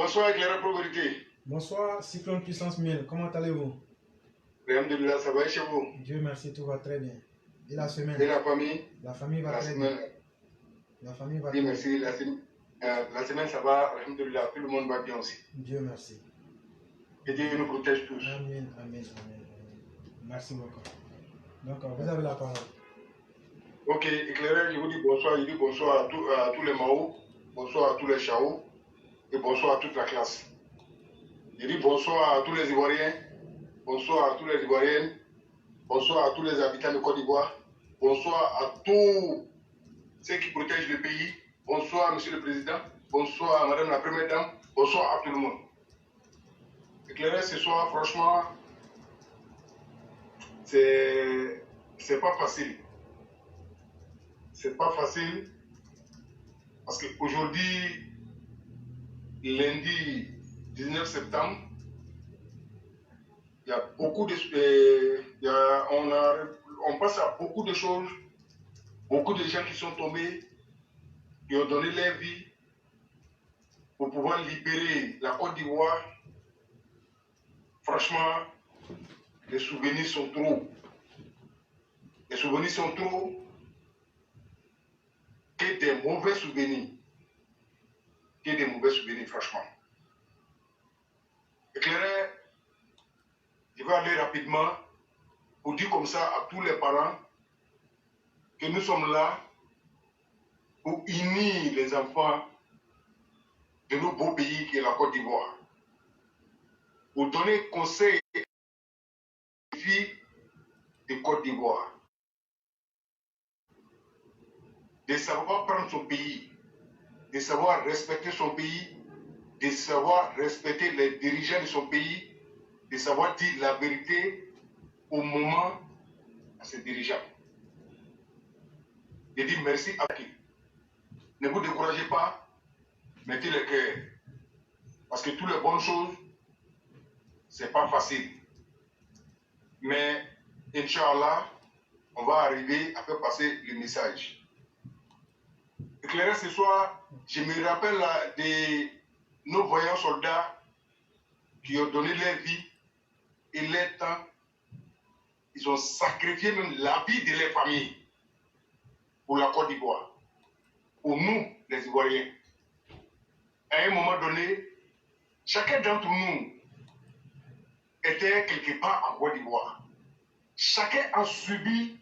Bonsoir, éclaireur Proverité. Bonsoir, Cyclone Puissance 1000, comment allez-vous? Alhamdulillah, ça va chez vous? Dieu merci, tout va très bien. Et la semaine? Et la famille? La famille va très bien. La famille va Dieu très merci. bien. La semaine, ça va, alhamdulillah, tout le monde va bien aussi. Dieu merci. Que Dieu nous protège tous. Amen, amen, amen. Merci beaucoup. Donc, vous avez la parole. Ok, éclaireur, je vous dis bonsoir. Je dis bonsoir à tous les Mao, bonsoir à tous les Chao et bonsoir à toute la classe. Je dis bonsoir à tous les Ivoiriens, bonsoir à tous les Ivoiriennes, bonsoir à tous les habitants de Côte d'Ivoire, bonsoir à tous ceux qui protègent le pays, bonsoir Monsieur le Président, bonsoir à Madame la Première Dame, bonsoir à tout le monde. Éclaireur, ce soir, franchement, c'est pas facile. C'est pas facile parce qu'aujourd'hui, lundi 19 septembre, il y a beaucoup de, on passe à beaucoup de choses, beaucoup de gens qui sont tombés, qui ont donné leur vie pour pouvoir libérer la Côte d'Ivoire. Franchement, les souvenirs sont trop. Les souvenirs sont trop. Que des mauvais souvenirs. Que des mauvais souvenirs, franchement. Éclaireur, je vais aller rapidement pour dire comme ça à tous les parents que nous sommes là pour unir les enfants de nos beaux pays qui est la Côte d'Ivoire. Pour donner conseil aux filles de Côte d'Ivoire. De savoir prendre son pays, de savoir respecter son pays, de savoir respecter les dirigeants de son pays, de savoir dire la vérité au moment à ses dirigeants. Je dis merci à qui. Ne vous découragez pas, mettez le cœur. Parce que toutes les bonnes choses, ce n'est pas facile. Mais, Inch'Allah, on va arriver à faire passer le message. Éclaireur, ce soir, je me rappelle de nos voyants soldats qui ont donné leur vie et leur temps. Ils ont sacrifié même la vie de leur famille pour la Côte d'Ivoire, pour nous, les Ivoiriens. À un moment donné, chacun d'entre nous était quelque part en Côte d'Ivoire. Chacun a subi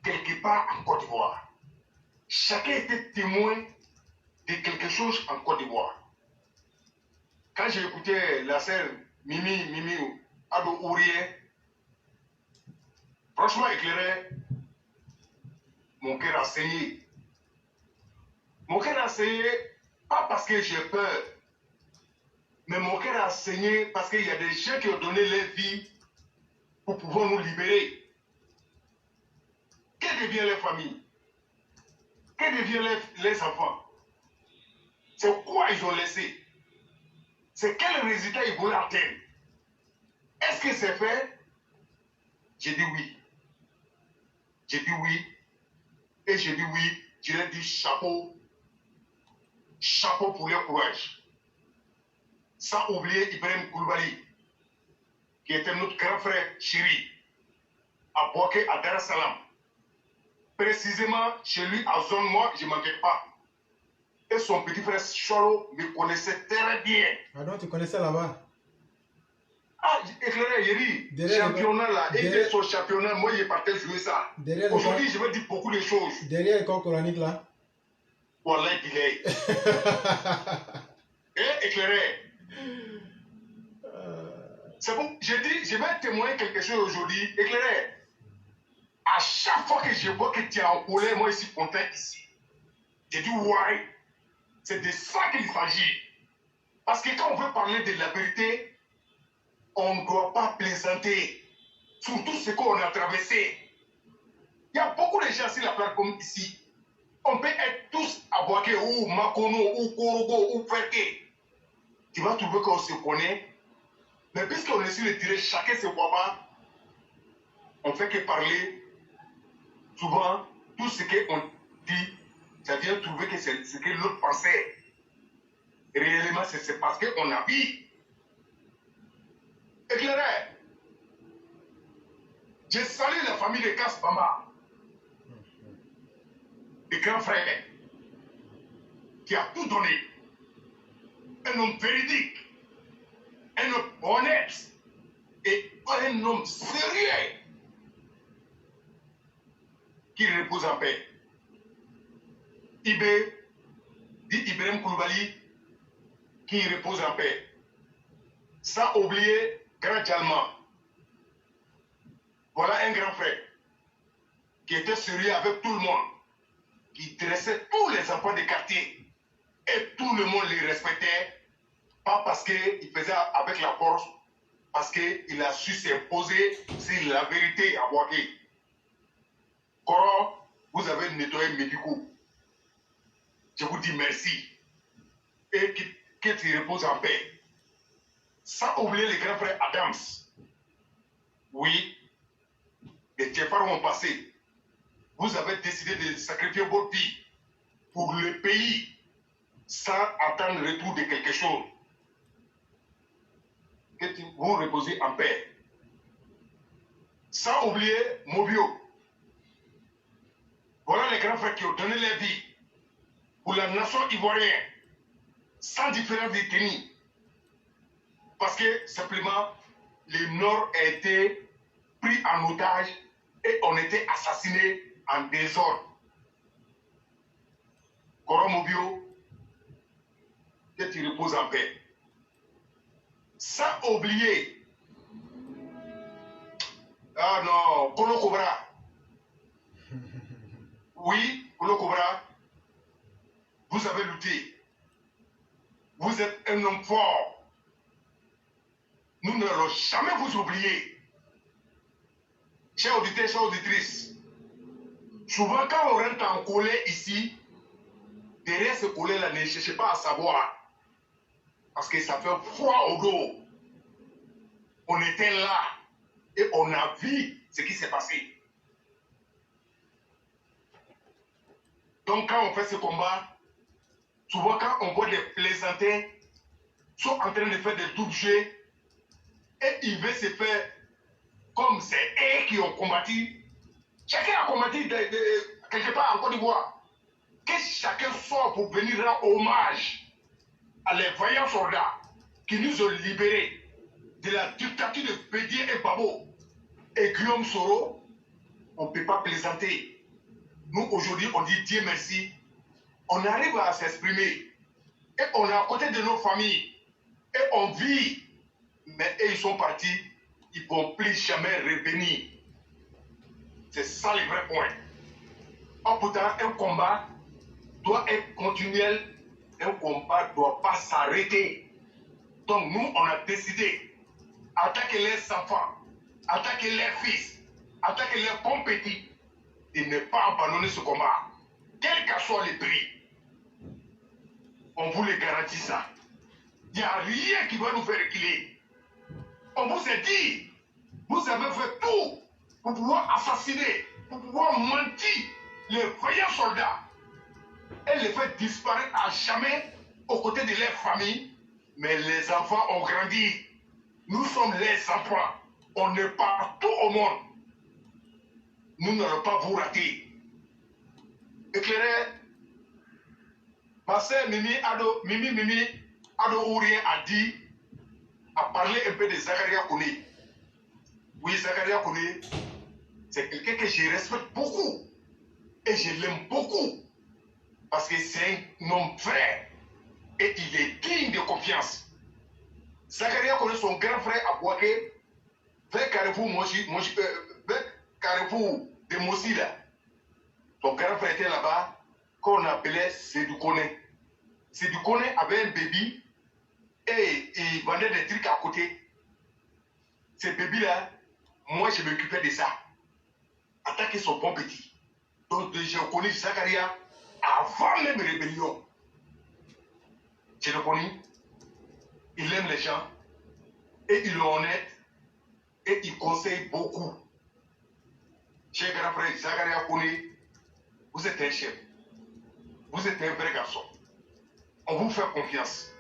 quelque part en Côte d'Ivoire. Chacun était témoin de quelque chose en Côte d'Ivoire. Quand j'ai écouté la sœur Mimi Ado Ourien, franchement éclairé, mon cœur a saigné. Mon cœur a saigné, pas parce que j'ai peur, mais mon cœur a saigné parce qu'il y a des gens qui ont donné leur vie pour pouvoir nous libérer. Que devient leur famille? Que deviennent les enfants? C'est quoi ils ont laissé? C'est quel résultat ils voulaient atteindre? Est-ce que c'est fait? J'ai dit oui. J'ai dit oui. Et j'ai dit oui. Je leur dis chapeau. Chapeau pour leur courage. Sans oublier Ibrahim Koulibaly, qui était notre grand frère chéri, à Boaké, à Dar es Salaam. Précisément, chez lui, à zone, moi, je ne manquais pas. Et son petit frère Cholo me connaissait très bien. Ah donc tu connaissais là-bas? Ah, éclairé, Yeri, championnat là, et son championnat, moi, je partais jouer ça. Aujourd'hui, je vais dire beaucoup de choses. Derrière l'école coranique là? Wallah, il est. Et éclairé. C'est bon, je dis, je vais témoigner quelque chose aujourd'hui. Éclairé. À chaque fois que je vois que tu es en colère, moi, je suis content ici. Je dis, ouais, c'est de ça qu'il s'agit. Parce que quand on veut parler de la vérité, on ne doit pas plaisanter. Surtout ce qu'on a traversé. Il y a beaucoup de gens sur la plateforme ici. On peut être tous à Boaké, ou Makono, ou Korogo, ou Ferke. Tu vas trouver qu'on se connaît. Mais puisqu'on est sur le terrain, chacun se voit pas. On ne fait que parler. Souvent, tout ce qu'on dit, ça vient trouver que c'est ce que l'autre pensait. réellement, c'est parce qu'on a vu. Éclairé. J'ai salué la famille de Kasbamba, le grand frère, qui a tout donné. Un homme véridique, un homme honnête et un homme sérieux qui repose en paix. Ibé, dit Ibrahim Koulibaly, qui repose en paix. Sans oublier Grand Jalman. Voilà un grand frère qui était sérieux avec tout le monde, qui dressait tous les enfants des quartiers et tout le monde les respectait, pas parce qu'il faisait avec la force, parce qu'il a su s'imposer sur la vérité à Boaké. Koro, vous avez nettoyé Médico. Je vous dis merci et que tu reposes en paix. Sans oublier les grands frères Adams. Oui, les Tchefars ont passé. Vous avez décidé de sacrifier votre vie pour le pays sans attendre le retour de quelque chose. Que vous reposez en paix. Sans oublier Mobio. Voilà les grands frères qui ont donné leur vie pour la nation ivoirienne, sans différence d'ethnie. Parce que simplement, le Nord a été pris en otage et on était assassinés en désordre. Koromobio, que tu reposes en paix. Sans oublier, ah non, Kolo Kobra. Oui, Kolo Kobra, vous avez lutté. Vous êtes un homme fort. Nous n'allons jamais vous oublier. Chers auditeurs, chères auditrices, souvent quand on rentre en colère ici, derrière ce colère-là, ne cherchez pas à savoir. Parce que ça fait froid au dos. On était là et on a vu ce qui s'est passé. Donc quand on fait ce combat, souvent quand on voit des plaisantins sont en train de faire des doubles jeux et ils veulent se faire comme c'est eux qui ont combattu. Chacun a combattu quelque part en Côte d'Ivoire. Que chacun soit pour venir rendre hommage à les vaillants soldats qui nous ont libérés de la dictature de Bédier et Babo et Guillaume Soro. On ne peut pas plaisanter. Nous aujourd'hui on dit Dieu merci. On arrive à s'exprimer et on est à côté de nos familles et on vit. Mais eux, ils sont partis, ils ne vont plus jamais revenir. C'est ça le vrai point. Or, pourtant, un combat doit être continuel, un combat ne doit pas s'arrêter. Donc, nous, on a décidé attaquer les enfants, attaquer les fils, attaquer les compétiteurs et ne pas abandonner ce combat, quel que soit le prix. On vous le garantit ça. Il n'y a rien qui va nous faire reculer. On vous a dit, vous avez fait tout pour pouvoir assassiner, pour pouvoir mentir les vaillants soldats et les faire disparaître à jamais aux côtés de leurs familles. Mais les enfants ont grandi. Nous sommes les enfants. On est partout au monde. Nous n'allons pas vous rater. Éclairé, ma sœur Mimi Ado Ourien a dit, a parlé un peu de Zakaria Kone. Oui, Zakaria Kone, c'est quelqu'un que je respecte beaucoup. Et je l'aime beaucoup. Parce que c'est un homme vrai. Et il est digne de confiance. Zakaria Kone, son grand frère à Boaké, vers Carrefour, vers Carrefour de Mossi, là. Son grand frère était là-bas, qu'on appelait Sédou Kone. Sédou Kone avait un bébé. Et il vendait des trucs à côté. Ces bébés-là, moi je m'occupais de ça. Attaquer son bon petit. Donc je connais Zakaria avant même la rébellion. Je le connais. Il aime les gens. Et il est honnête. Et il conseille beaucoup. Cher grand frère Zakaria Kone, vous êtes un chef. Vous êtes un vrai garçon. On vous fait confiance.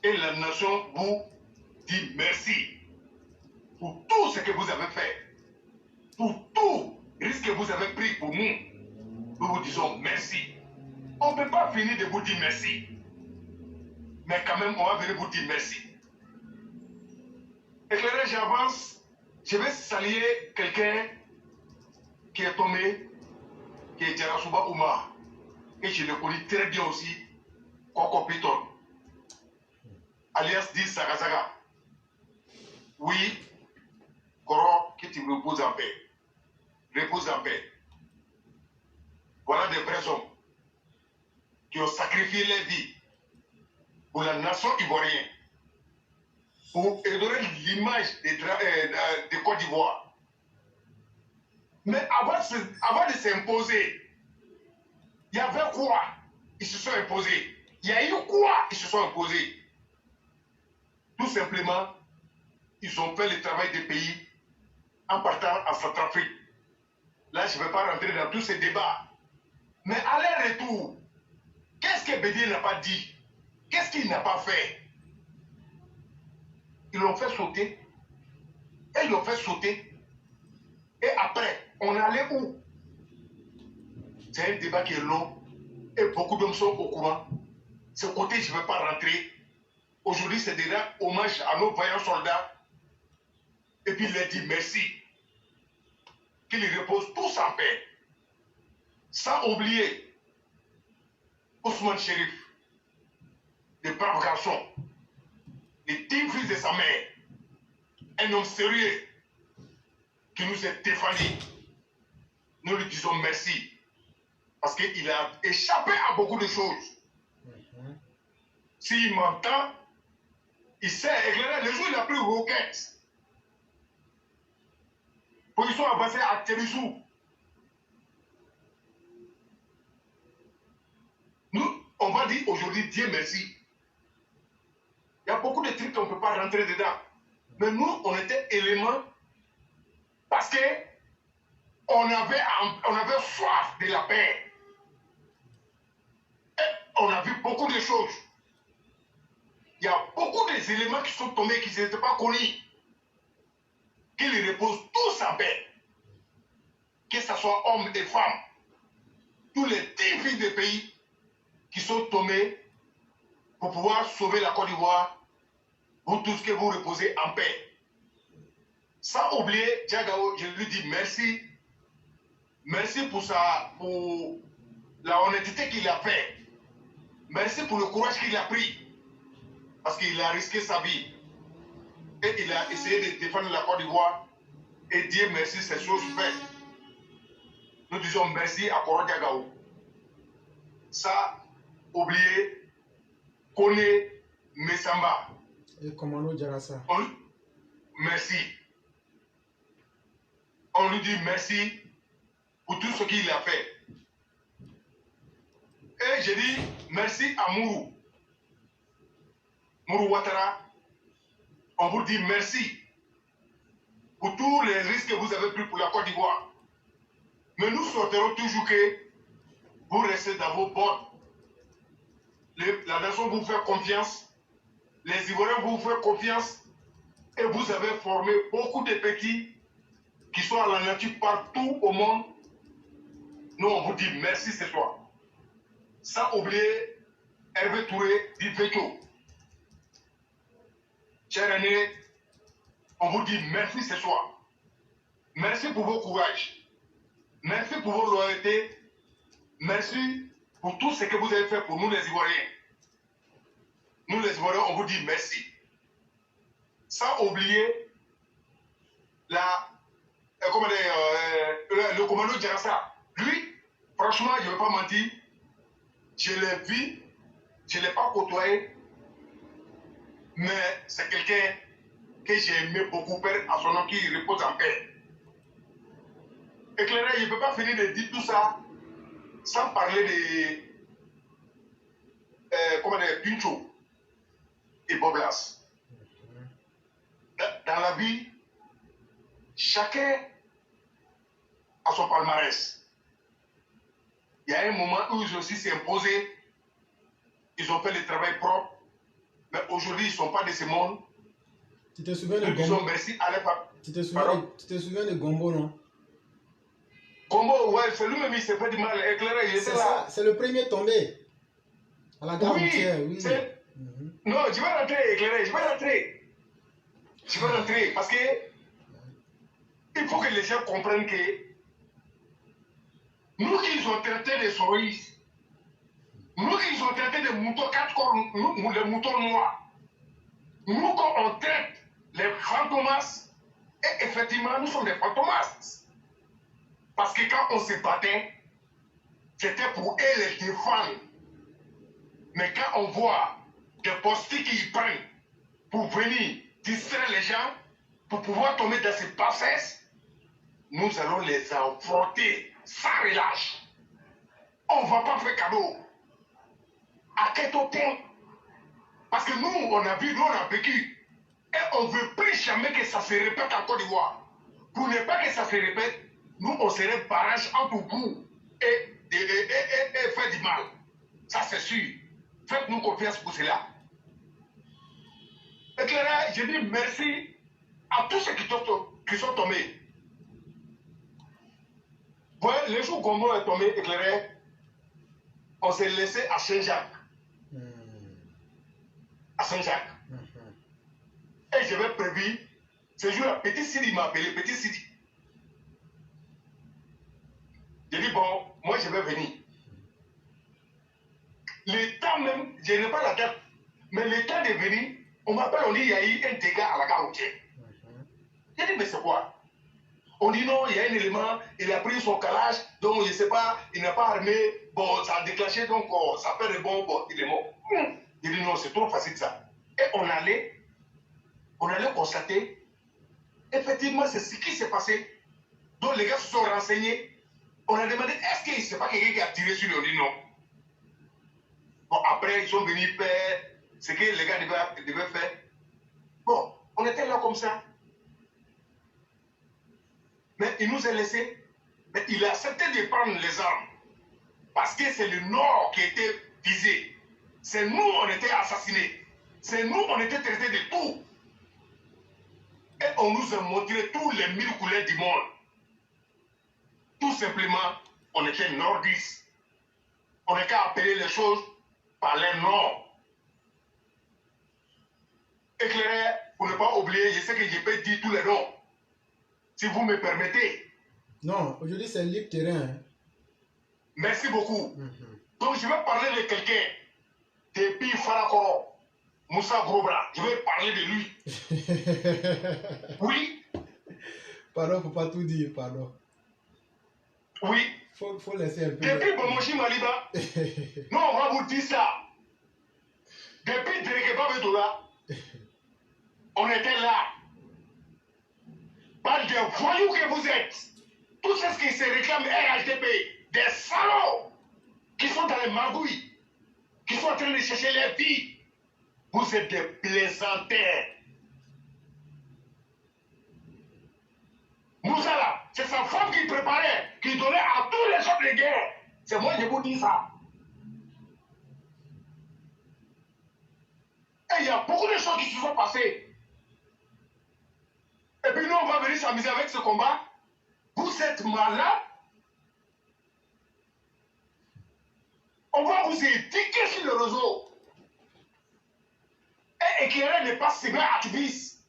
Et la nation vous dit merci pour tout ce que vous avez fait, pour tout risque que vous avez pris pour nous. Nous vous disons merci. On ne peut pas finir de vous dire merci. Mais quand même, on va venir vous dire merci. Éclairé, j'avance. Je vais saluer quelqu'un qui est tombé, qui est Jarasuba Oumar. Et je le connais très bien aussi, Koko Piton, alias dit Sagasaga. Oui, Koro, que tu reposes en paix. Repose en paix. Voilà des vrais hommes qui ont sacrifié leur vie pour la nation ivoirienne, pour édorer l'image de Côte d'Ivoire. Mais avant de s'imposer, il y avait quoi? Ils se sont imposés. Il y a eu quoi? Ils se sont imposés. Tout simplement, ils ont fait le travail des pays en partant en Centrafrique. Là, je ne vais pas rentrer dans tous ces débats. Mais à leur retour, qu'est-ce que Bédier n'a pas dit? Qu'est-ce qu'il n'a pas fait? Ils l'ont fait sauter. Et ils l'ont fait sauter. Et après, on allait où? C'est un débat qui est long. Et beaucoup d'hommes sont au courant. Ce côté, je ne vais pas rentrer. Aujourd'hui, c'est déjà hommage à nos vaillants soldats. Et puis, il leur dit merci. Qu'ils reposent tous en paix. Sans oublier Ousmane Chérif, le brave garçon, le digne fils de sa mère, un homme sérieux qui nous a défendu. Nous lui disons merci. Parce qu'il a échappé à beaucoup de choses. S'il m'entend, il sait éclairer. Le jour où il a pris Roquette, position avancée à Térisou. Nous, on va dire aujourd'hui Dieu merci. Il y a beaucoup de trucs qu'on ne peut pas rentrer dedans. Mais nous, on était éléments parce que on avait soif de la paix. Et on a vu beaucoup de choses. Il y a beaucoup d'éléments qui sont tombés qui ne s'étaient pas connus. Qu'ils reposent tous en paix. Que ce soit hommes et femmes. Tous les 10 filles des pays qui sont tombés pour pouvoir sauver la Côte d'Ivoire. Vous tous que vous reposez en paix. Sans oublier, Diagao, je lui dis merci. Merci pour la honnêteté qu'il a fait. Merci pour le courage qu'il a pris. Parce qu'il a risqué sa vie. Et il a essayé de défendre la Côte d'Ivoire. Et dire merci, c'est chose faite. Nous disons merci à Koro Diagao. Ça, oubliez, Kone Mesamba. Et Commando Diarassa. Merci. On lui dit merci pour tout ce qu'il a fait. Et je dis merci à Mourou. Mourou Ouattara. On vous dit merci pour tous les risques que vous avez pris pour la Côte d'Ivoire. Mais nous souhaiterons toujours que vous restez dans vos bottes. La nation vous fait confiance. Les Ivoiriens vous font confiance. Et vous avez formé beaucoup de petits qui sont à la nature partout au monde. Nous, on vous dit merci ce soir. Sans oublier Hervé Touré d'Ifecho. Chers aînés, on vous dit merci ce soir. Merci pour vos courages. Merci pour vos loyautés. Merci pour tout ce que vous avez fait pour nous les Ivoiriens. Nous les Ivoiriens, on vous dit merci. Sans oublier le commando Diarassa. Lui, franchement, je ne vais pas mentir, je l'ai vu, je ne l'ai pas côtoyé, mais c'est quelqu'un que j'ai aimé beaucoup, père à son nom qui repose en paix. Éclairé, je ne peux pas finir de dire tout ça sans parler de Pincho et Boblas. Dans la vie, chacun a son palmarès. Il y a un moment où ils aussi s'est imposé, ils ont fait le travail propre, mais aujourd'hui, ils ne sont pas de ce monde. Tu te souviens de Nous disons Gombo? merci à l'époque. Tu te souviens de Gombo, non? Gombo, ouais, c'est lui-même, il s'est fait du mal éclairé, il était là. C'est le premier tombé. À la gare routière, oui. Non, je vais rentrer, éclairé, je vais rentrer. Je vais rentrer parce que il faut que les gens comprennent que nous qui ont traité des souris, nous qui ont traité des moutons 4 corps, les moutons noirs, nous quand on traite les fantomas, et effectivement nous sommes des fantomas. Parce que quand on se battait, c'était pour eux les défendre. Mais quand on voit des postiers qui y prennent pour venir distraire les gens, pour pouvoir tomber dans ces bassesses, nous allons les affronter sans relâche. On ne va pas faire cadeau. À quel temps? Parce que nous, on a vu, nous, on a vécu. Et on ne veut plus jamais que ça se répète en Côte d'Ivoire. Pour ne pas que ça se répète, nous, on serait barrage entre vous et faire du mal. Ça, c'est sûr. Faites-nous confiance pour cela. Éclairé, je dis merci à tous ceux qui sont tombés. Ouais, le jour où Gombo est tombé, éclairé, on s'est laissé à Saint-Jacques. À Saint-Jacques. Et j'avais prévu, ce jour-là, Petit Sidi m'a appelé, Petit Sidi. J'ai dit, bon, moi je vais venir. Le temps même, je n'ai pas la date, mais le temps de venir, on m'appelle, on dit, il y a eu un dégât à la gare routière. J'ai dit, mais c'est quoi? On dit non, il y a un élément, il a pris son calage, donc je ne sais pas, il n'a pas armé, bon, ça a déclenché, donc ça fait le bon, il est mort. J'ai dit non, c'est trop facile ça. Et on allait constater, effectivement, c'est ce qui s'est passé. Donc les gars se sont renseignés. On a demandé, est-ce qu'il ne sait pas quelqu'un qui a tiré sur lui? On dit non. Bon, après, ils sont venus faire ce que les gars devaient faire. Bon, on était là comme ça. Mais il nous a laissé. Mais il a accepté de prendre les armes. Parce que c'est le Nord qui était visé. C'est nous, on était assassinés. C'est nous, on était traités de tout. Et on nous a montré tous les 1000 couleurs du monde. Tout simplement, on était nordistes. On n'a qu'à appeler les choses par les noms. Éclairé, pour ne pas oublier, je sais que je peux dire tous les noms. Si vous me permettez. Non, aujourd'hui c'est libre terrain. Hein. Merci beaucoup. Donc je vais parler de quelqu'un. Depuis Farakoro, Moussa Grobra. Je vais parler de lui. Oui. Pardon, faut pas tout dire, pardon. Oui. Faut laisser un peu. Depuis Bomoshi Maliba, non, on va vous dire ça. Depuis Derekeba Bedola, on était là. Par des voyous que vous êtes. Tous ceux qui se réclament RHDP, des salauds qui sont dans les magouilles, qui sont en train de chercher les filles. Vous êtes des plaisantaires. Moussa là, c'est sa femme qui préparait, qui donnait à tous les hommes de guerre. C'est moi qui vous dis ça. Et il y a beaucoup de choses qui se sont passées. Et puis nous, on va venir s'amuser avec ce combat. Vous êtes malade. On va vous éduquer sur le réseau. Et éclairer n'est pas cyber-activiste.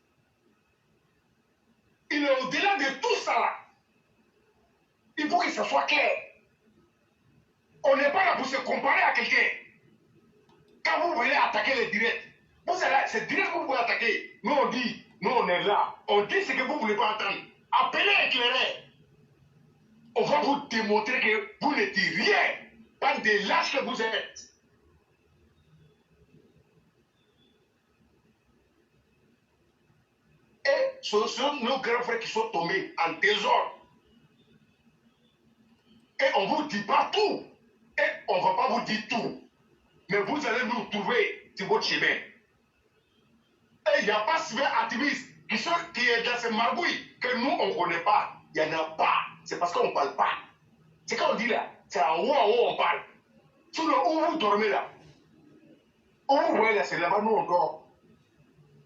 Il est au-delà de tout ça là. Il faut que ça soit clair. On n'est pas là pour se comparer à quelqu'un. Quand vous voulez attaquer les directs, c'est direct que vous pouvez attaquer. Nous on dit, nous on est là. On dit ce que vous ne voulez pas entendre. Appelez éclairer. On va vous démontrer que vous n'êtes rien. Pas des lâches que vous êtes. Et ce sont nos grands frères qui sont tombés en désordre. Et on ne vous dit pas tout. Et on ne va pas vous dire tout. Mais vous allez nous trouver sur votre chemin. Et il n'y a pas cyber-activistes qui est dans ces margouilles que nous, on ne connaît pas. Il n'y en a pas. C'est parce qu'on ne parle pas. C'est quand on dit là, c'est en haut on parle. Sinon, où vous dormez là? Où vous voyez là, c'est là-bas, nous on dort.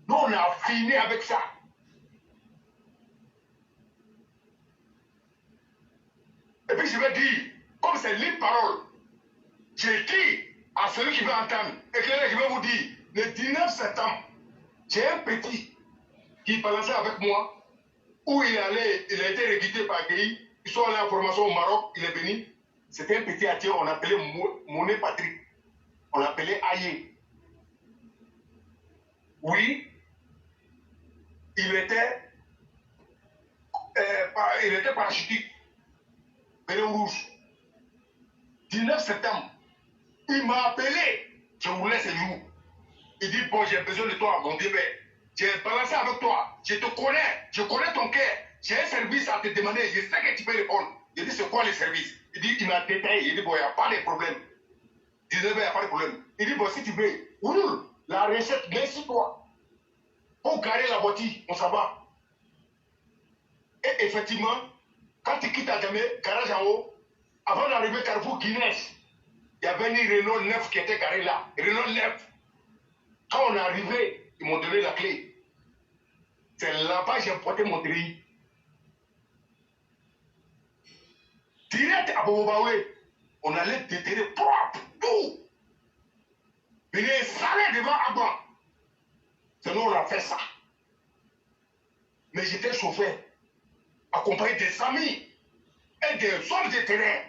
Nous, on a fini avec ça. Et puis je vais dire, comme c'est libre parole, j'ai dit à celui qui va entendre, éclairé, je vais vous dire, le 19 septembre, j'ai un petit qui balançait avec moi, où il a été recruté par Guy, ils sont allés en formation au Maroc, il est venu. C'était un petit attier, on appelait Monet Patrick. On l'appelait Aïe. Oui, il était parachutique, bénéau rouge. 19 septembre, il m'a appelé, je vous laisse un jour. Il dit, bon, j'ai besoin de toi, mon bébé. J'ai balancé avec toi, je te connais, je connais ton cœur. J'ai un service à te demander, je sais que tu peux répondre. Il dit, c'est quoi le service? Il dit, il m'a détaillé, il dit, bon, il n'y a pas de problème. 19 il n'y a pas de problème. Il dit, bon, si tu veux, roule la recette, viens sur toi. Pour garer la voiture, on s'en va. Et effectivement, quand tu quittes Adamé, garage en haut, avant d'arriver Carrefour Guinness, il y avait une Renault 9 qui était garée là. Renault 9. Quand on est arrivé, ils m'ont donné la clé. C'est là-bas que j'ai porté mon tri. Direct à Bobobaoué, on allait déterrer propre, tout. Venez saler devant Abba. C'est nous, on a fait ça. Mais j'étais chauffeur, accompagné des amis et des hommes de terrain.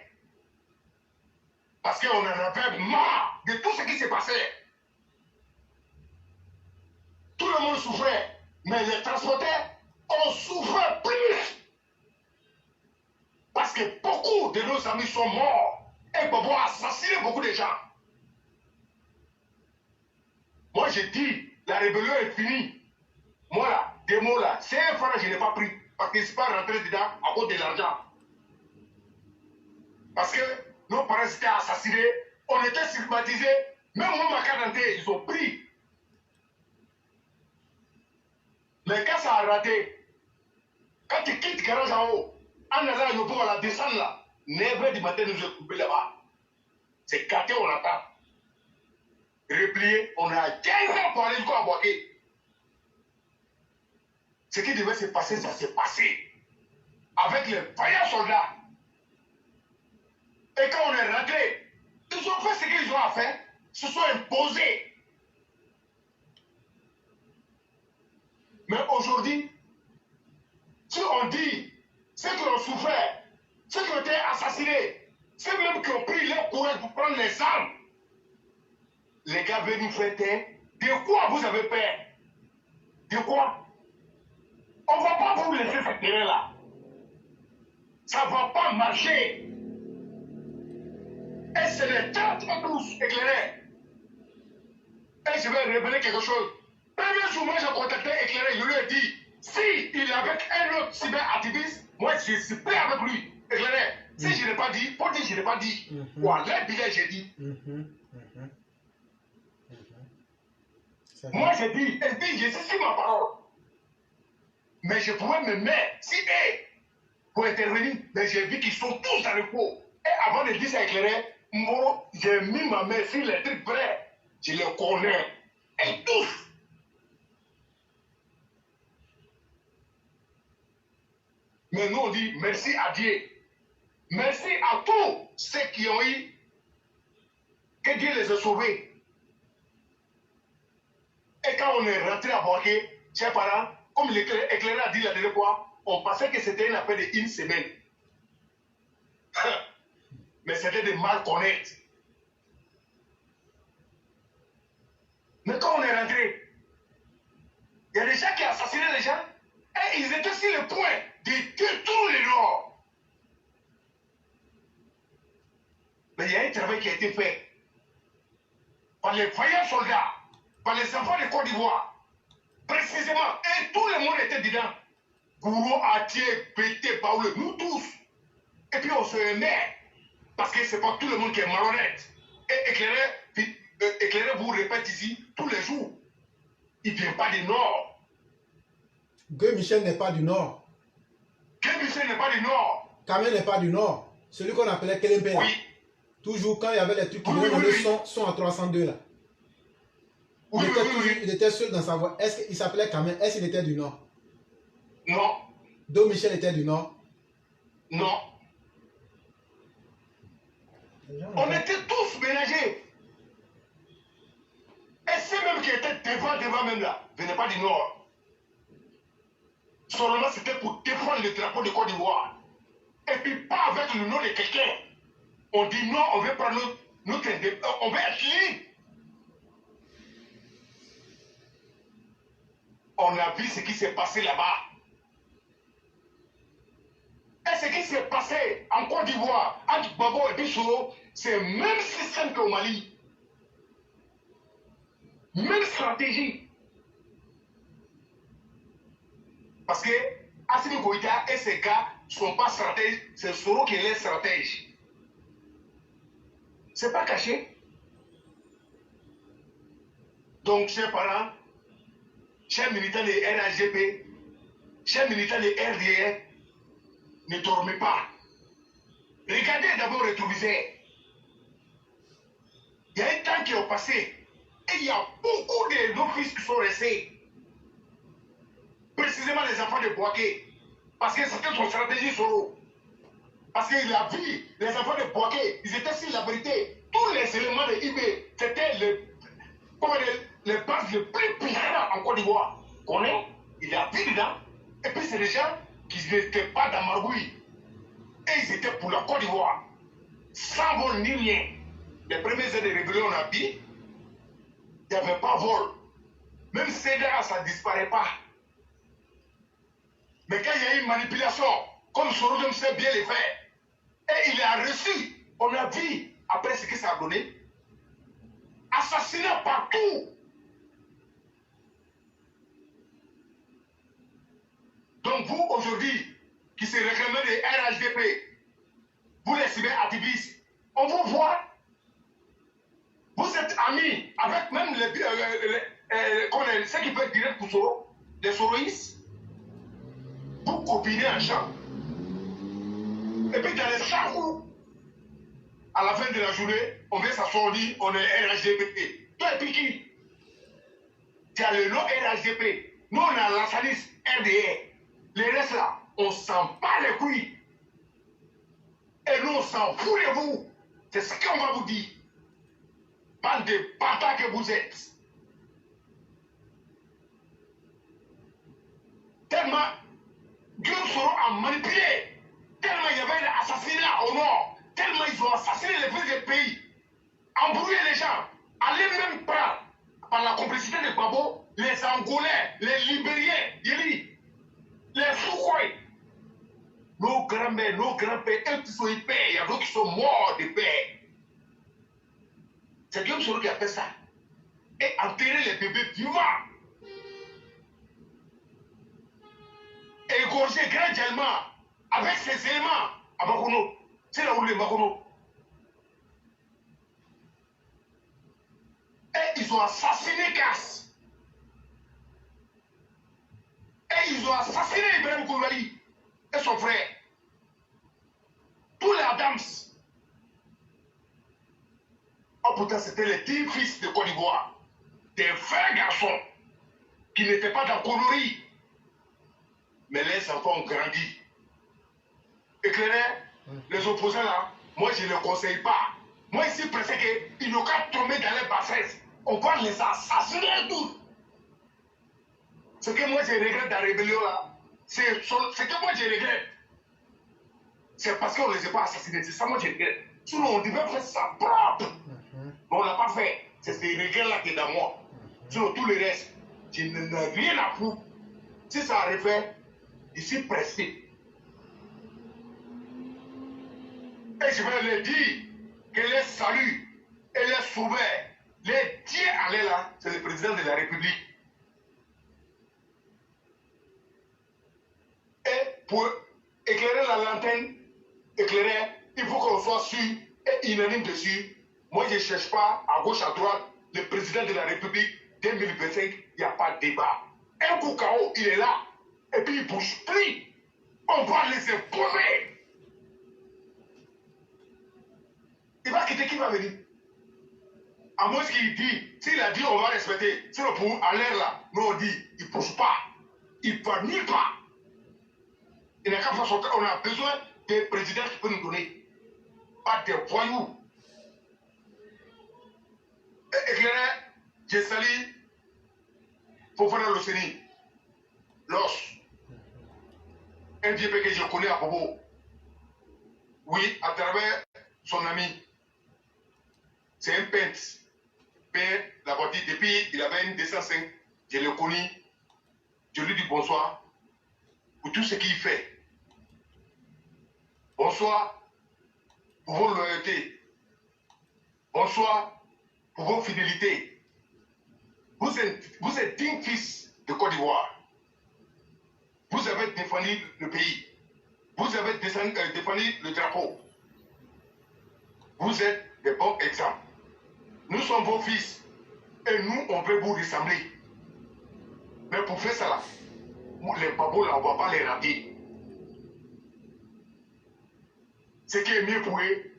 Parce qu'on en avait marre de tout ce qui s'est passé. Tout le monde souffrait, mais les transporteurs, on souffrait plus. Parce que beaucoup de nos amis sont morts et Bobo a assassiné beaucoup de gens. Moi, j'ai dit, la rébellion est finie. Moi, là, des mots là, c'est un franc, je n'ai pas pris. Parce que je ne suis pas rentré dedans à cause de l'argent. Parce que nos parents étaient assassinés, on était stigmatisés. Même moi, ma carte d'identité, ils ont pris. Mais quand ça a raté, quand tu quittes le garage en haut, en allant pour la descendre là, 9h du matin, nous avons coupé là-bas. C'est 4h, on attend. Replié, on a 15 ans pour aller jusqu'à Boaké. Ce qui devait se passer, ça s'est passé. Avec les vaillants soldats. Et quand on est rentré, ils ont fait ce qu'ils ont à faire, se sont imposés. Mais aujourd'hui, si on dit ceux qui ont souffert, ceux qui ont été assassinés, ceux même qui ont pris leur courage pour prendre les armes, les gars veulent nous faire taire. De quoi vous avez peur? De quoi? On ne va pas vous laisser ce terrain-là. Ça ne va pas marcher. Et c'est les 32 éclairés. Et je vais révéler quelque chose. Premier jour, moi, j'ai contacté éclairé. Je lui ai dit, si il est avec un autre cyberactiviste, moi, je suis prêt avec lui. Éclairé. Si je n'ai pas dit, pour dire je n'ai pas dit. Voilà, billet, j'ai dit. Moi, j'ai dit, et puis, je suis sur ma parole. Mais je pouvais me mettre, si pour intervenir, mais j'ai vu qu'ils sont tous dans le pot. Et avant de dire ça éclairé, moi, j'ai mis ma main sur les trucs vrais. Je les connais. Et tous. Mais nous, on dit merci à Dieu. Merci à tous ceux qui ont eu que Dieu les a sauvés. Et quand on est rentré à Boaké, chers parents, comme l'éclaireur a dit la dernière fois, on pensait que c'était une affaire de une semaine. Mais c'était de mal connaître. Mais quand on est rentré, il y a des gens qui assassinaient les gens et ils étaient sur le point de détruire les Noirs. Mais il y a un travail qui a été fait par les vaillants soldats, par les enfants de Côte d'Ivoire, précisément, et tout le monde était dedans. Gourou, Atié, Pété, Paoulé, nous tous. Et puis on se aimait, parce que c'est pas tout le monde qui est malhonnête. Et éclairé vous répète ici tous les jours. Il ne vient pas du Nord. Guy Michel n'est pas du Nord. Guy Michel n'est pas du Nord. Kamel n'est pas du Nord. Celui qu'on appelait Kelempe. Oui. Toujours quand il y avait les trucs qui venaient dans le son en 302 là. Oui, il était seul dans sa voix. Est-ce qu'il s'appelait Kamel? Est-ce qu'il était du Nord? Non. Do Michel était du Nord? Non. On était tous mélangés. Et ceux même qui étaient devant même là, venaient pas du Nord. Son nom, c'était pour défendre le drapeau de Côte d'Ivoire. Et puis pas avec le nom de quelqu'un. On dit non, on veut prendre notre on veut être libre. On a vu ce qui s'est passé là-bas. Et ce qui s'est passé en Côte d'Ivoire, entre Babo et Bissoro, c'est le même système qu'au Mali. Même stratégie. Parce que Assimi Goïta et ses gars ne sont pas stratèges, c'est Soro qui est les stratèges. C'est pas caché. Donc, chers parents, chers militants de RAGP, chers militants de RDR, ne dormez pas. Regardez d'abord le rétroviseur. Il y a un temps qui est passé et il y a beaucoup d'offices qui sont restés. Précisément les enfants de Boaké. Parce que c'était son stratégie solo. Parce qu'il a vu les enfants de Boaké, ils étaient sur la vérité. Tous les éléments de IB, c'était les bases les plus puissantes en Côte d'Ivoire. Il a vu dedans. Et puis c'est des gens qui n'étaient pas dans Margouille. Et ils étaient pour la Côte d'Ivoire. Sans vol ni rien. Les premières heures de rébellion, on a dit, il n'y avait pas vol. Même CDA, ça ne disparaît pas. Mais quand il y a eu une manipulation, comme Sorodom sait bien le faire, et il a reçu, on a vu, après ce que ça a donné, assassinat partout. Donc vous, aujourd'hui, qui se réclamez des RHDP, vous les cyber-activistes, on vous voit, vous êtes amis avec même ceux qui peuvent dire pour Soro, les Soroïstes. Vous copinez un champ. Et puis dans les champs où, à la fin de la journée, on vient s'asseoir, on dit on est RHDP. Toi et puis qui? Tu as le nom RHDP. Nous on a la salis RDR. Les restes là, on s'en bat les couilles. Et nous on s'en fout de vous. C'est ce qu'on va vous dire. Bande de bâtards que vous êtes. Tellement Guillaume Soro a manipulé. Tellement il y avait des assassinats au nord. Tellement ils ont assassiné les villes des pays. Embrouillé les gens. Aller même par la complicité de Babo, les Angolais, les Libériens, les Soukouais. Nos grands-mères, nos grands-pères, eux qui sont hyper, il y a d'autres qui sont morts de paix. C'est Guillaume Soro qui a fait ça. Et enterrer les bébés vivants. Égorger graduellement avec ses éléments à Makono. C'est là où les Makono. Et ils ont assassiné Cass. Et ils ont assassiné Ibrahim Koulibaly et son frère. Tous les Adams. Oh putain, c'était les 10 fils de Côte d'Ivoire. Des vrais garçons qui n'étaient pas dans coloris. Mais les enfants ont grandi. Éclairé, les opposants là, moi je ne les conseille pas. Moi ici, presque qu'ils n'ont qu'à tomber dans les bassesses. On va les assassiner tous. Ce que moi je regrette dans la rébellion là, ce que moi je regrette, c'est parce qu'on ne les a pas assassinés. C'est ça moi je regrette. Sinon on devait faire ça propre. Mais on ne l'a pas fait. C'est ce regret là qui est dans moi. Sinon tout le reste, je n'en ai rien à foutre. Si ça arrive, je suis pressé. Et je vais leur dire que les saluts et les sauveurs, les dieux allaient là, c'est le président de la République. Et pour éclairer la lanterne, il faut qu'on soit sûr et unanime dessus. Moi, je ne cherche pas à gauche, à droite, le président de la République 2025, il n'y a pas de débat. Un coup KO, il est là, et puis il ne bouge plus. On va les imposer. Il va quitter, qui va venir? À moins qu'il dit, s'il a dit on va respecter, sinon pour à l'air là, nous on dit, il ne pousse pas, il ne va nulle part. Il n'a qu'à faire son temps. On a besoin des présidents qui peuvent nous donner, pas des voyous. Éclairé, j'ai sali pour faire le Séni. L'os. Un vieux que je connais à Bobo. Oui, à travers son ami. C'est un peintre. Père, la voiture, depuis il avait une 205, je le connais. Je lui dis bonsoir pour tout ce qu'il fait. Bonsoir pour vos loyautés. Bonsoir pour vos fidélités. Vous êtes digne fils de Côte d'Ivoire. Vous avez défendu le pays. Vous avez défendu le drapeau. Vous êtes des bons exemples. Nous sommes vos fils. Et nous, on veut vous ressembler. Mais pour faire ça, là, les babos, là, on ne va pas les rater. Ce qui est mieux pour eux,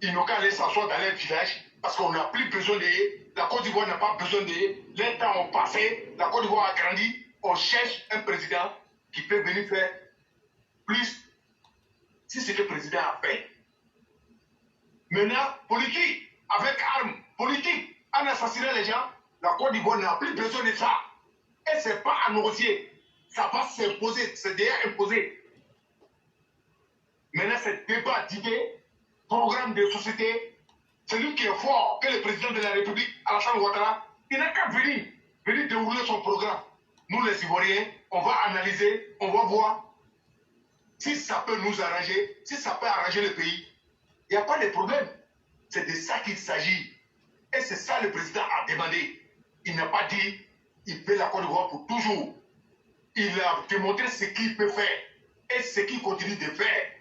ils n'ont qu'à aller s'asseoir dans leur village parce qu'on n'a plus besoin d'eux. La Côte d'Ivoire n'a pas besoin d'eux. Les temps ont passé, la Côte d'Ivoire a grandi. On cherche un président qui peut venir faire plus si ce que le président a fait. Maintenant, politique, avec armes, politique, en assassinant les gens, la Côte d'Ivoire n'a plus besoin de ça. Et ce n'est pas à négocier. Ça va s'imposer, c'est déjà imposé. Maintenant, c'est débat d'idées, programme de société, celui qui est fort, que le président de la République, Alassane Ouattara, il n'a qu'à venir dérouler son programme. Nous, les Ivoiriens, on va analyser, on va voir si ça peut nous arranger, si ça peut arranger le pays. Il n'y a pas de problème. C'est de ça qu'il s'agit. Et c'est ça le président a demandé. Il n'a pas dit il veut la Côte d'Ivoire pour toujours. Il a démontré ce qu'il peut faire et ce qu'il continue de faire.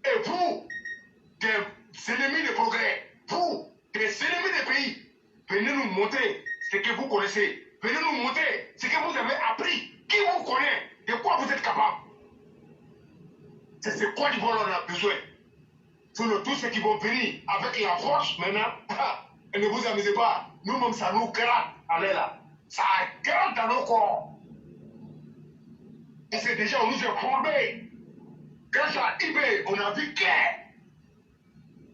Et vous, des ennemis de progrès, vous, des ennemis de pays, venez nous montrer ce que vous connaissez. Venez nous montrer ce que vous avez appris. Qui vous connaît? De quoi vous êtes capable? C'est ce Côte d'Ivoire on a besoin. Sinon, tous ceux qui vont venir avec la force maintenant, et ne vous amusez pas. Nous-mêmes, ça nous gratte. Allez là. Ça gratte dans nos corps. Et c'est déjà, on nous a formés. Grâce à eBay, on a vu clair.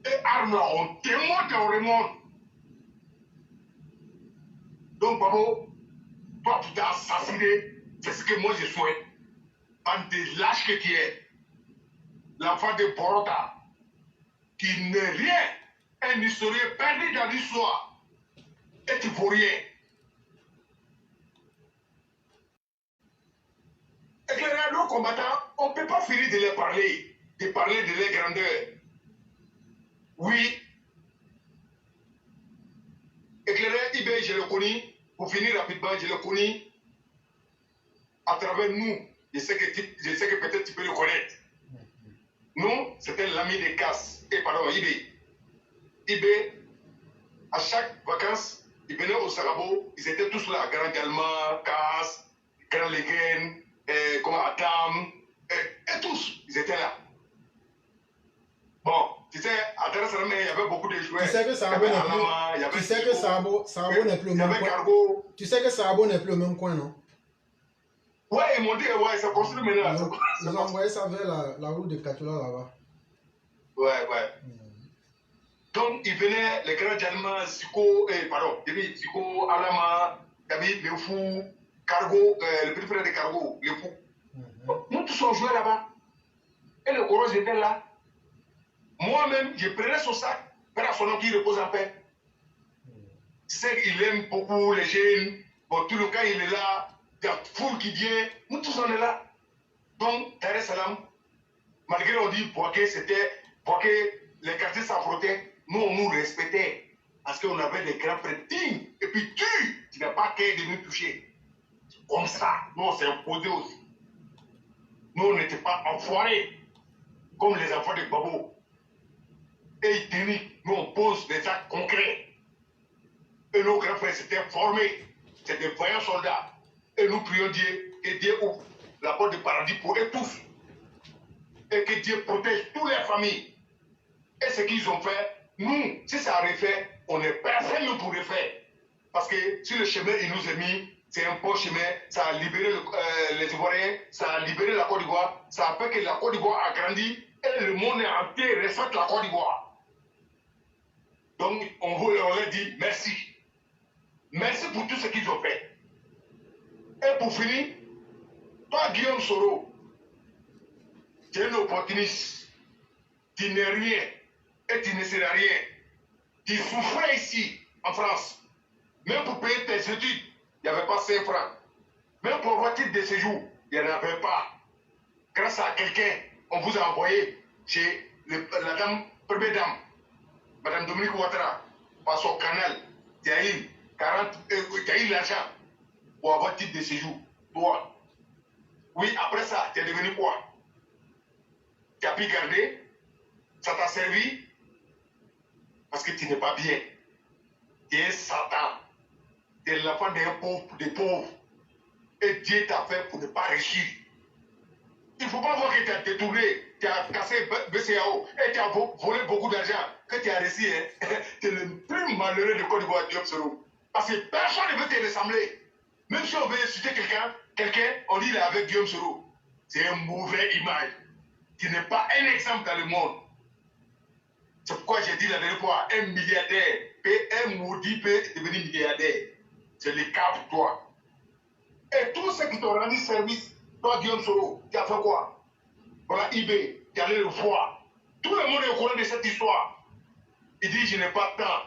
Et armes là, on démonte et on remonte. Donc, Babo, toi, tu t'es assassiné. C'est ce que moi je souhaite. En des lâches que tu es. L'enfant de Borota, qui n'est rien, un historien perdu dans l'histoire. Et tu ne vaux rien. Éclairé, nos combattants, on ne peut pas finir de les parler, de leur grandeur. Oui. Éclairé, eBay, je le connais. Pour finir rapidement, je le connais. À travers nous, je sais que peut-être tu peux le connaître. Nous, c'était l'ami de Cass. Et pardon, eBay. eBay, à chaque vacances, ils venaient au Sarabo. Ils étaient tous là. Grand Galma, Cass, Grand Leguen, Adam, et tous, ils étaient là. Bon, tu sais, à Dar es Salaam, il y avait beaucoup de joueurs. Tu sais que Sarabo n'est plus. Tu sais que Sarabo n'est plus au même coin. Tu sais que Sarabo n'est plus au même coin, non? Ouais, ils m'ont dit, ouais, ça construit maintenant. Ils ont envoyé ça vers la route de Katoula là-bas. Ouais. Donc, ils venaient, les grands Jalma, Siko, Siko, Alama, David, Le Fou, Cargo, le petit frère de Cargo, Le Fou. Nous tous on jouait là-bas. Et le Coros était là. Moi-même, je prenais son sac, vers son nom qui repose en paix. Tu sais qu'il aime beaucoup les jeunes. Bon, tout le cas, il est là. Il y a foule qui vient. Nous tous on est là. Donc, Dar es Salaam, malgré on dit Boaké, les quartiers s'affrontaient. Nous, on nous respectait. Parce qu'on avait des grands frères dignes. Et puis tu n'as pas qu'à de nous toucher. Comme ça, nous, on s'est imposé aussi. Nous, on n'était pas enfoirés. Comme les enfants de Babo. Et ils tenaient. Nous, on pose des actes concrets. Et nos grands frères s'étaient formés. C'était des voyants soldats. Et nous prions Dieu. Et Dieu ouvre la porte du paradis pour eux tous. Et que Dieu protège toutes les familles. Et ce qu'ils ont fait, nous, si ça arrivait, on n'est personne pour le faire. Parce que si le chemin il nous est mis, c'est un bon chemin, ça a libéré les Ivoiriens, ça a libéré la Côte d'Ivoire, ça a fait que la Côte d'Ivoire a grandi et le monde entier respecte la Côte d'Ivoire. Donc, on leur dit merci. Merci pour tout ce qu'ils ont fait. Et pour finir, toi, Guillaume Soro, tu es un opportuniste. Tu n'es rien et tu ne seras rien. Tu souffrais ici, en France. Même pour payer tes études, il n'y avait pas 5 francs. Même pour avoir titre de séjour, il n'y en avait pas. Grâce à quelqu'un, on vous a envoyé chez la dame, première dame, Madame Dominique Ouattara, par son canal. Tu as eu l'argent pour avoir titre de séjour. Toi. Oui, après ça, tu es devenu quoi? Tu as pu garder? Ça t'a servi? Parce que tu n'es pas bien. Tu es un Satan. Tu es l'enfant d'un pauvre, des pauvres. Et Dieu t'a fait pour ne pas réussir. Il ne faut pas voir que tu as détourné, tu as cassé BCAO et tu as volé beaucoup d'argent, que tu as réussi. Hein? Tu es le plus malheureux de Côte d'Ivoire, Diop Soro. Parce que personne ne veut te ressembler. Même si on veut citer quelqu'un, on dit là avec Guillaume Soro. C'est une mauvaise image. Tu n'es pas un exemple dans le monde. C'est pourquoi j'ai dit la dernière fois, un milliardaire, un maudit peut devenir milliardaire. C'est le cas pour toi. Et tous ceux qui t'ont rendu service, toi Guillaume Soro, tu as fait quoi? Voilà eBay, tu allais le voir. Tout le monde est au courant de cette histoire. Il dit, je n'ai pas de temps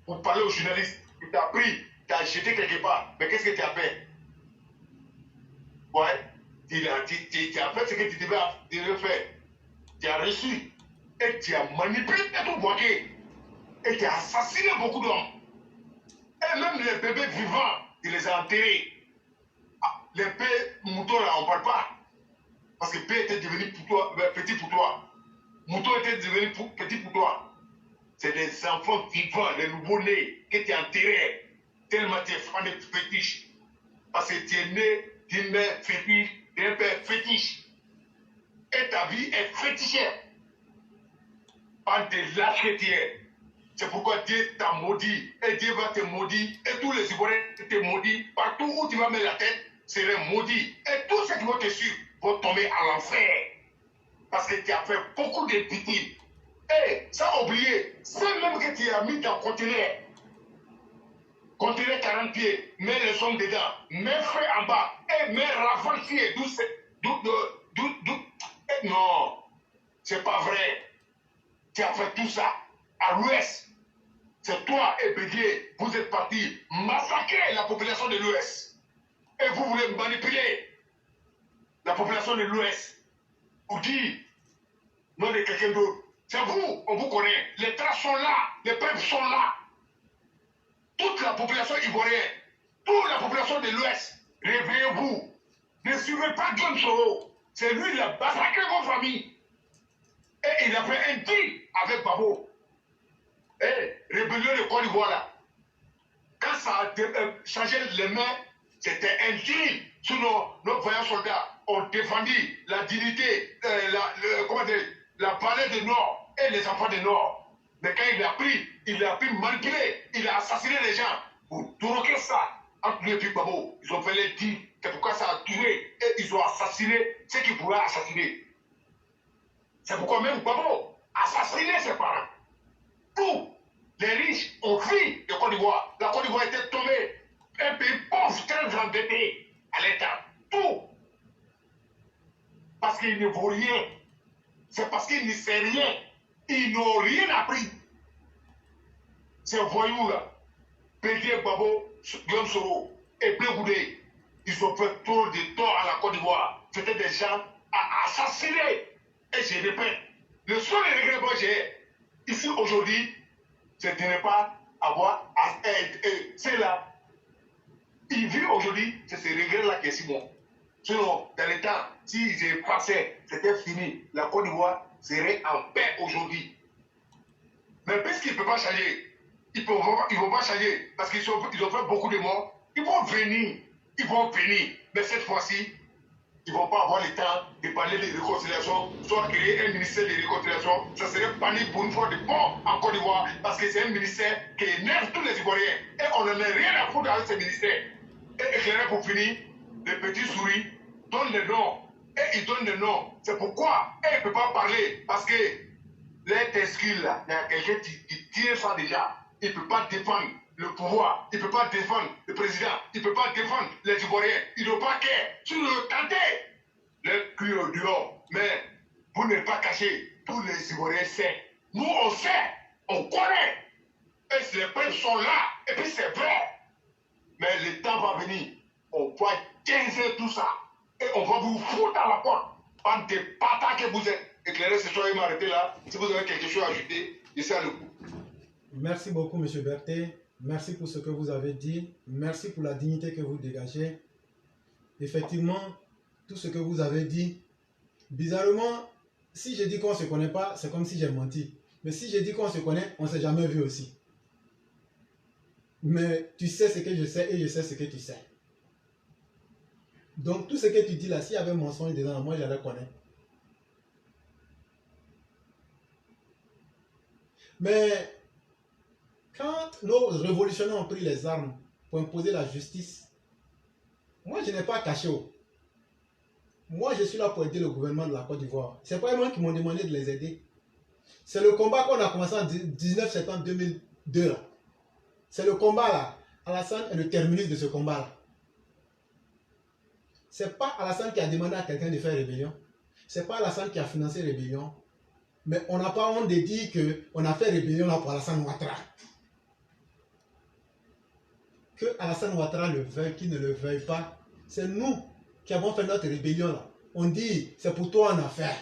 pour parler aux journalistes. Tu t'as pris, tu as jeté quelque part. Mais qu'est-ce que tu as fait? Ouais, tu as fait ce que tu devais faire. Tu as reçu. Et tu as manipulé ton boîtier. Et tu as assassiné beaucoup d'hommes. Et même les bébés vivants, tu les as enterrés. Ah, les moutons là, on ne parle pas. Parce que P était devenu pour toi, petit pour toi. Mouton était devenu petit pour toi. C'est des enfants vivants, des nouveaux-nés, que tu as enterrés. Tellement tu es fan de fétiche. Parce que tu es né d'une mère fétiche, d'un père fétiche. Et ta vie est fétichère. Par des lâches que tu es. C'est pourquoi Dieu t'a maudit. Et Dieu va te maudire. Et tous les Ivoiriens te maudissent. Partout où tu vas mettre la tête, seraient maudits. Et tous ceux qui vont te suivre vont tomber à l'enfer. Parce que tu as fait beaucoup de victimes. Et sans oublier, c'est même que tu as mis dans le conteneur. Conteneur 40 pieds, mets les hommes dedans, mets feu en bas, et mets rafale et douce. Non, c'est pas vrai. Tu as fait tout ça à l'ouest. C'est toi et Bédier, vous êtes partis massacrer la population de l'ouest. Et vous voulez manipuler la population de l'ouest. Vous dites, non de quelqu'un d'autre. C'est vous, on vous connaît. Les traces sont là, les peuples sont là. Toute la population ivoirienne, toute la population de l'ouest, réveillez-vous. Ne suivez pas Guillaume Soro. C'est lui qui a massacré vos familles. Et il a fait un deal avec Babo. Et rébellion de Côte d'Ivoire là. Quand ça a changé les mains, c'était un deal. Sinon, nos voyants soldats ont défendu la dignité, la palais du Nord et les enfants du Nord. Mais quand il a pris manipuler, il a assassiné les gens pour troquer ça entre lui et puis Babo. Ils ont fait les deals. C'est pourquoi ça a tué et ils ont assassiné ceux qui pouvaient assassiner. C'est pourquoi même Babo a assassiné ses parents. Tous les riches ont fui de Côte d'Ivoire. La Côte d'Ivoire était tombée. Un pays pauvre, très endetté à l'État. Tout. Parce qu'il ne vaut rien. C'est parce qu'il ne sait rien. Ils n'ont rien appris. Ces voyous-là, Pédier Babo, Guillaume Soro et Blé, ils ont fait trop de tort à la Côte d'Ivoire. C'était des gens à assassiner. Et je répète, le seul regret que j'ai ici aujourd'hui, c'est de ne pas avoir c'est là. Il vit aujourd'hui, c'est ce regret-là qui est si bon. Sinon, dans le temps, si j'ai passé, c'était fini. La Côte d'Ivoire serait en paix aujourd'hui. Mais puisqu'ils ne peuvent pas changer, ils ne vont pas changer parce ils ont fait beaucoup de morts. Ils vont venir. Mais cette fois-ci, ils ne vont pas avoir le temps de parler de réconciliation, soit créer un ministère de réconciliation. Ça serait panique pour une fois de bon en Côte d'Ivoire, parce que c'est un ministère qui énerve tous les Ivoiriens. Et on n'en a rien à foutre avec ce ministère. Et éclairé pour finir, les petits souris donnent les noms. Et ils donnent les noms. C'est pourquoi ils ne peuvent pas parler. Parce que les tescules, là, il y a quelqu'un qui tire ça déjà. Il ne peut pas défendre le pouvoir. Il ne peut pas défendre le président. Il ne peut pas défendre les Ivoiriens. Il ne pas care. Si vous le tentez, les culs au dehors. Mais vous n'êtes pas cachés. Tous les Ivoiriens savent. Nous, on sait. On connaît. Et les preuves sont là. Et puis c'est vrai. Mais le temps va venir. On va quinzer tout ça. Et on va vous foutre à la porte. Bande de bâtards que vous êtes. Éclairez ce soir, il m'a arrêté là. Si vous avez quelque chose à ajouter, laissez le coup. Merci beaucoup, M. Berthet. Merci pour ce que vous avez dit. Merci pour la dignité que vous dégagez. Effectivement, tout ce que vous avez dit, bizarrement, si je dis qu'on ne se connaît pas, c'est comme si j'ai menti. Mais si je dis qu'on se connaît, on ne s'est jamais vu aussi. Mais tu sais ce que je sais et je sais ce que tu sais. Donc tout ce que tu dis là, s'il y avait un mensonge dedans, moi j'allais connaître. Mais quand nos révolutionnaires ont pris les armes pour imposer la justice, moi je n'ai pas caché. Moi je suis là pour aider le gouvernement de la Côte d'Ivoire. Ce n'est pas moi qui m'ont demandé de les aider. C'est le combat qu'on a commencé en 19 septembre 2002 là. C'est le combat là. Alassane est le terminus de ce combat là. Ce n'est pas Alassane qui a demandé à quelqu'un de faire rébellion. Ce n'est pas Alassane qui a financé rébellion. Mais on n'a pas honte de dire qu'on a fait rébellion là pour Alassane Ouattara. Que Alassane Ouattara le veuille, qu'il ne le veuille pas, c'est nous qui avons fait notre rébellion là. On dit, c'est pour toi en affaire.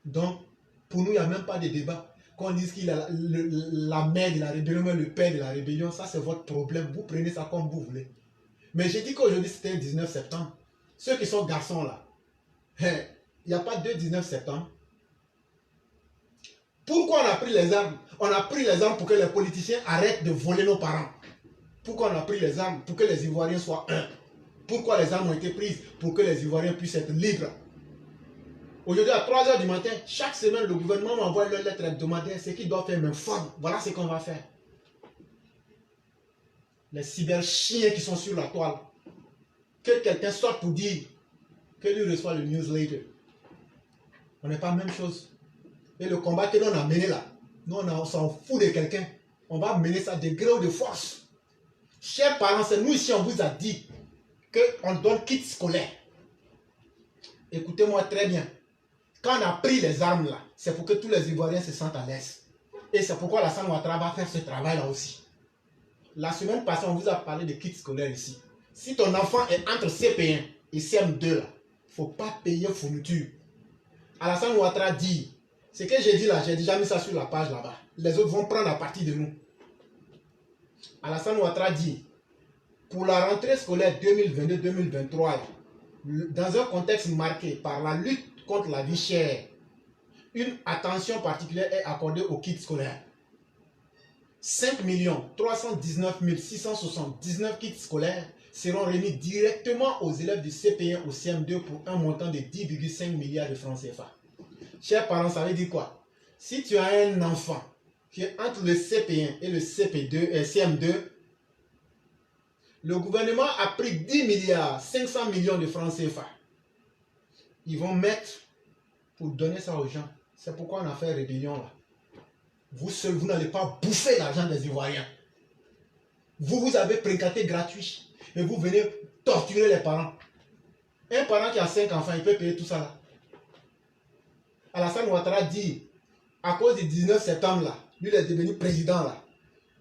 Donc, pour nous, il n'y a même pas de débat. Quand on dit qu'il a la mère de la rébellion, mais le père de la rébellion, ça c'est votre problème. Vous prenez ça comme vous voulez. Mais j'ai dit qu'aujourd'hui c'était le 19 septembre. Ceux qui sont garçons là, il n'y a pas de 19 septembre. Pourquoi on a pris les armes? On a pris les armes pour que les politiciens arrêtent de voler nos parents. Pourquoi on a pris les armes? Pour que les Ivoiriens soient un. Pourquoi les armes ont été prises? Pour que les Ivoiriens puissent être libres. Aujourd'hui, à 3 h du matin, chaque semaine, le gouvernement m'envoie leur lettre hebdomadaire. Ce qu'ils doivent faire m'informe. Voilà ce qu'on va faire. Les cyberchiens qui sont sur la toile. Que quelqu'un sorte pour dire que lui reçoit le newsletter. On n'est pas la même chose. Et le combat que l'on a mené là, nous on s'en fout de quelqu'un. On va mener ça de gré ou de force. Chers parents, c'est nous ici, on vous a dit qu'on donne kit scolaire. Écoutez-moi très bien. Quand on a pris les armes là, c'est pour que tous les Ivoiriens se sentent à l'aise. Et c'est pourquoi Alassane Ouattara va faire ce travail là aussi. La semaine passée, on vous a parlé de kit scolaire ici. Si ton enfant est entre CP1 et CM2 là, il ne faut pas payer fourniture. Alassane Ouattara dit, ce que j'ai dit là, j'ai déjà mis ça sur la page là-bas. Les autres vont prendre à partir de nous. Alassane Ouattara dit, pour la rentrée scolaire 2022-2023, dans un contexte marqué par la lutte contre la vie chère, une attention particulière est accordée aux kits scolaires. 5 319 679 kits scolaires seront remis directement aux élèves du CP1 au CM2 pour un montant de 10,5 milliards de francs CFA. Chers parents, ça veut dire quoi? Si tu as un enfant qui est entre le CP1 et le CM2, le gouvernement a pris 10 milliards 500 millions de francs CFA. Ils vont mettre pour donner ça aux gens. C'est pourquoi on a fait rébellion là. Vous seul, vous n'allez pas bouffer l'argent des Ivoiriens. Vous avez précaté gratuit. Et vous venez torturer les parents. Un parent qui a 5 enfants, il peut payer tout ça là. Alassane Ouattara dit, à cause du 19 septembre là, lui il est devenu président là.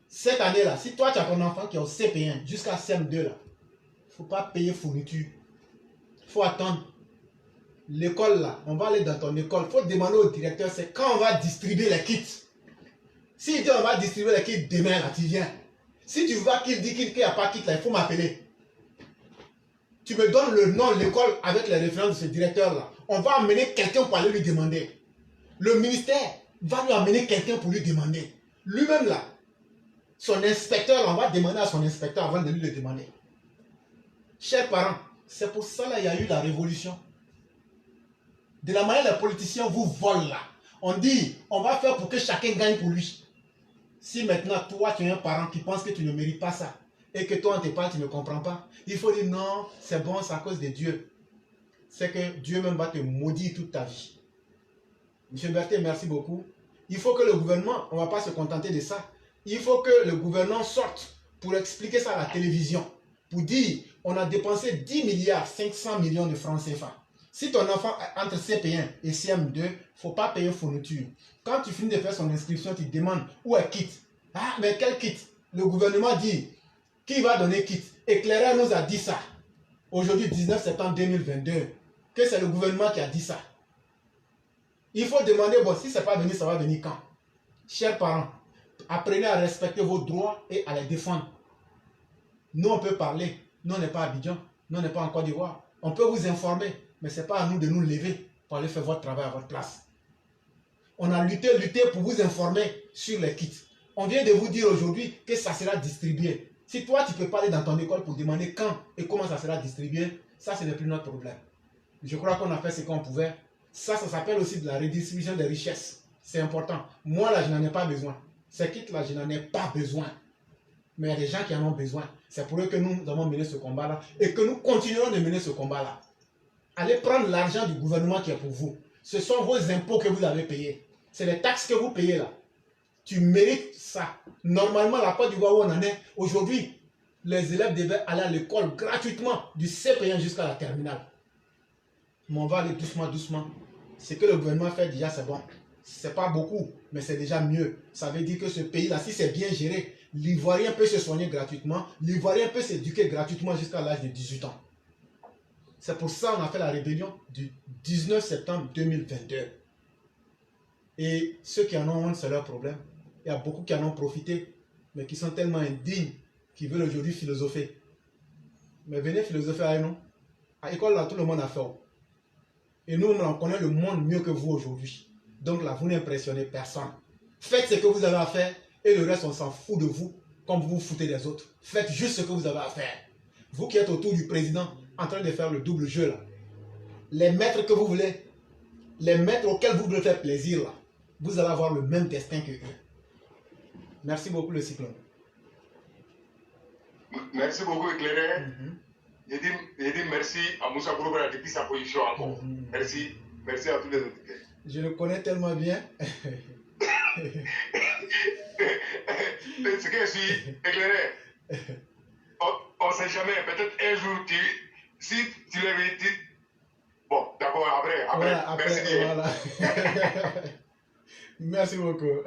Cette année là, si toi tu as ton enfant qui est au CP1 jusqu'à CM2 là, il ne faut pas payer fourniture. Il faut attendre. L'école là, on va aller dans ton école. Il faut demander au directeur, c'est quand on va distribuer les kits. S'il dit on va distribuer les kits demain là, tu viens. Si tu vois qu'il dit qu'il n'y a pas de kit là, il faut m'appeler. Tu me donnes le nom de l'école avec les références de ce directeur là. On va amener quelqu'un pour aller lui demander. Le ministère va lui amener quelqu'un pour lui demander. Lui-même là, son inspecteur, on va demander à son inspecteur avant de lui le demander. Chers parents, C'est pour ça qu'il y a eu la révolution. De la manière les politiciens vous volent là. On dit, on va faire pour que chacun gagne pour lui. Si maintenant, toi, tu es un parent qui pense que tu ne mérites pas ça, et que toi, en tes parents, tu ne comprends pas, il faut dire non, c'est bon, c'est à cause de Dieu. C'est que Dieu même va te maudire toute ta vie. Monsieur Berthet, merci beaucoup. Il faut que le gouvernement, on ne va pas se contenter de ça, il faut que le gouvernement sorte pour expliquer ça à la télévision, pour dire, on a dépensé 10 milliards 500 millions de francs CFA. Si ton enfant est entre CP1 et CM2, il ne faut pas payer fourniture. Quand tu finis de faire son inscription, tu demandes où est kit. Ah, mais quel kit? Le gouvernement dit, qui va donner kit? Éclaireur nous a dit ça. Aujourd'hui, 19 septembre 2022, que c'est le gouvernement qui a dit ça. Il faut demander, bon, si ce n'est pas venu, ça va venir quand? Chers parents, apprenez à respecter vos droits et à les défendre. Nous, on peut parler. Nous, on n'est pas à Abidjan. Nous, on n'est pas en Côte d'Ivoire. On peut vous informer, mais ce n'est pas à nous de nous lever pour aller faire votre travail à votre place. On a lutté pour vous informer sur les kits. On vient de vous dire aujourd'hui que ça sera distribué. Si toi, tu ne peux pas aller dans ton école pour demander quand et comment ça sera distribué, ça, ce n'est plus notre problème. Je crois qu'on a fait ce qu'on pouvait. Ça s'appelle aussi de la redistribution des richesses. C'est important. Moi, là, je n'en ai pas besoin. Ces kits-là, je n'en ai pas besoin. Mais il y a des gens qui en ont besoin. C'est pour eux que nous avons mené ce combat-là et que nous continuerons de mener ce combat-là. Allez prendre l'argent du gouvernement qui est pour vous. Ce sont vos impôts que vous avez payés. C'est les taxes que vous payez là. Tu mérites ça. Normalement, la Côte d'Ivoire où on en est, aujourd'hui, les élèves devaient aller à l'école gratuitement, du CP1 jusqu'à la terminale. Mais on va aller doucement, doucement. Ce que le gouvernement fait déjà, c'est bon. C'est pas beaucoup, mais c'est déjà mieux. Ça veut dire que ce pays-là, si c'est bien géré, l'Ivoirien peut se soigner gratuitement, l'Ivoirien peut s'éduquer gratuitement jusqu'à l'âge de 18 ans. C'est pour ça qu'on a fait la rébellion du 19 septembre 2022. Et ceux qui en ont honte, c'est leur problème. Il y a beaucoup qui en ont profité, mais qui sont tellement indignes qu'ils veulent aujourd'hui philosopher. Mais venez philosopher avec nous. À l'école, là, tout le monde a fait. Et nous, on connaît le monde mieux que vous aujourd'hui. Donc là, vous n'impressionnez personne. Faites ce que vous avez à faire et le reste, on s'en fout de vous, comme vous vous foutez des autres. Faites juste ce que vous avez à faire. Vous qui êtes autour du président, en train de faire le double jeu là. Les maîtres que vous voulez, les maîtres auxquels vous voulez faire plaisir là, vous allez avoir le même destin que eux. Merci beaucoup le cyclone. Merci beaucoup éclairé. Je dis merci à Moussa Kouroubara depuis sa position encore. Merci à tous les autres. Je le connais tellement bien. Ce que je suis éclairé, on ne sait jamais, peut-être un jour, si tu l'avais dit, bon, d'accord, après, Voilà, merci bien. Voilà. Merci beaucoup.